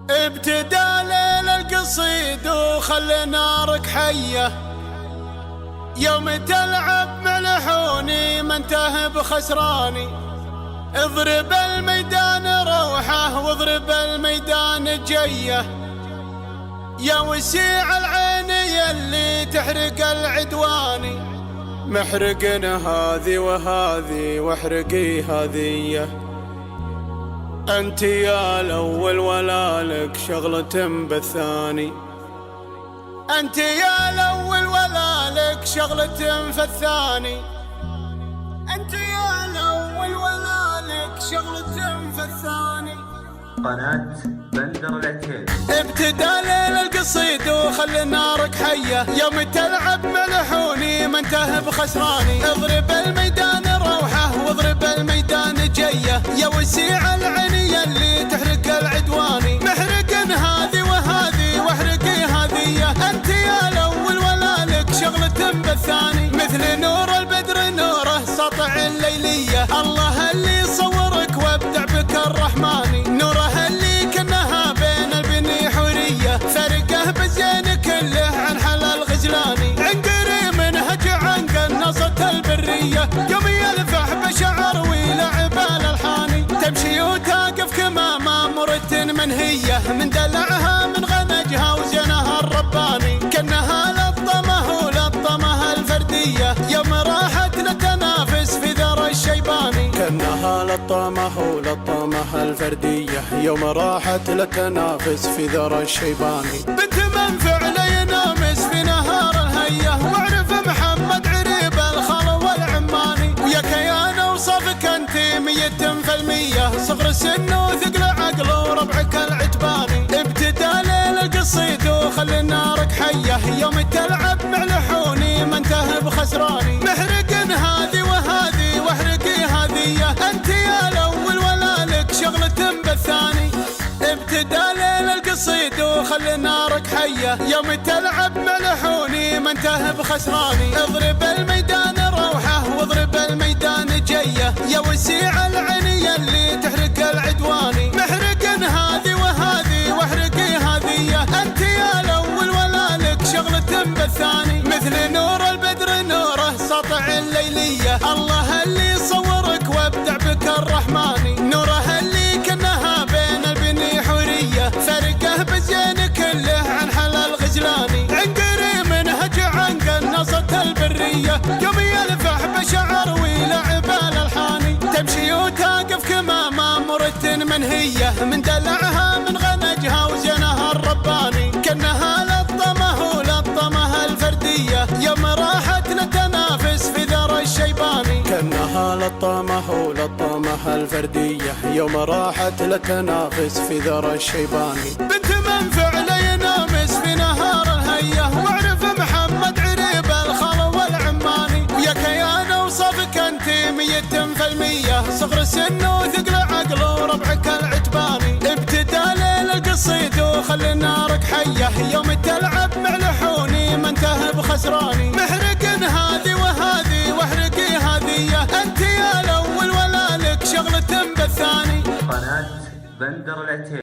ابتدى ليل القصيد وخلي نارك حية، يوم تلعب ملحوني ما انتهى بخسراني. اضرب الميدان روحه واضرب الميدان جيه، يا وسيع العين يلي تحرق العدواني. محرقنا هذي وهذي واحرقي هذيه، انت يا الاول ولا لك شغلة بالثاني. انت يا الاول ولا لك شغلة في الثاني. انت يا الاول ولا لك شغلة في الثاني. قناة بندر العتيب. ابتدى ليل القصيد وخلي نارك حية، يوم تلعب ملحوني ما انتهى بخسراني. اضرب الميدان روحه واضرب الميدان جيه، يا وسيع العين يلي تحرق العدواني. محرقن هذي وهذي واحرقي هذيه، انت يا الاول ولا لك شغلة بالثاني. مثل نور البدر نوره سطع الليلية، الله اللي صورك وابدع بك الرحماني. نوره اللي كانها بين البني حورية، فرقه بزين كله عن حلال غزلاني. عنقري منهج عن قناصة البرية، يوم يلفح بشعر ويلعب الالحاني. تمشي وتقف كما مامورة منهية، من دلعها من غنجها وزينها الرباني. كانها لطمه ولطمها الفردية، يوم راحت لتنافس في ذر الشيباني. كانها لطمه ولطمها الفردية، يوم راحت لتنافس في ذر الشيباني. بنت من فعل ينامس في نهار الهية، واعرف محمد عريب الخال والعماني. ويا كيان اوصافك انت 100%، صغر سن وثقل عقل وربعك العتباني. ابتدى ليل القصيد وخلي نارك حية، يوم تلعب ملحوني ما انتهى بخسراني. محرقن هذي وهذي واحرقي هذيه، انت يا الاول ولا لك شغلة بالثاني. ابتدى ليل القصيد وخلي نارك حية، يوم تلعب ملحوني ما انتهى بخسراني. اضرب الميدان روحه واضرب الميدان جيه، يا وسيع العين يلي تحرق العدواني. محرقن هذي وهذي واحرقي هذيه، انت يا الاول ولا لك شغلة بالثاني. مثل نور البدر نوره سطع الليلية، الله اللي صورك وابدع بك الرحماني. نوره اللي كانها بين البني حورية، فرقه بزين كله عن حلال غزلاني. عنقري منهج عن قناصة البرية، يوم يلفح بشعر ويلعب الالحاني. تمشي وتقف كما مامورة منهية، من دلعها من غنجها وزينها الرباني. كانها لطمه ولطمها الفردية، يوم راحت لتنافس في ذر الشيباني. كانها لطمه ولطمها الفردية، يوم راحت لتنافس في ذر الشيباني. بنت من فعل ينامس في نهار الهية، واعرف محمد عريب الخال والعماني. ويا كيان اوصافك انت 100%، صغر سن وثقل عقل وربعك العتباني. ابتدى ليل القصيد وخلي نارك حية، يوم تلعب ملحوني ما انتهى بخسراني. محرقن هذي وهذي واحرقي هذيه، انت يا الاول ولا لك شغلة بالثاني. قناة بندر العتيب.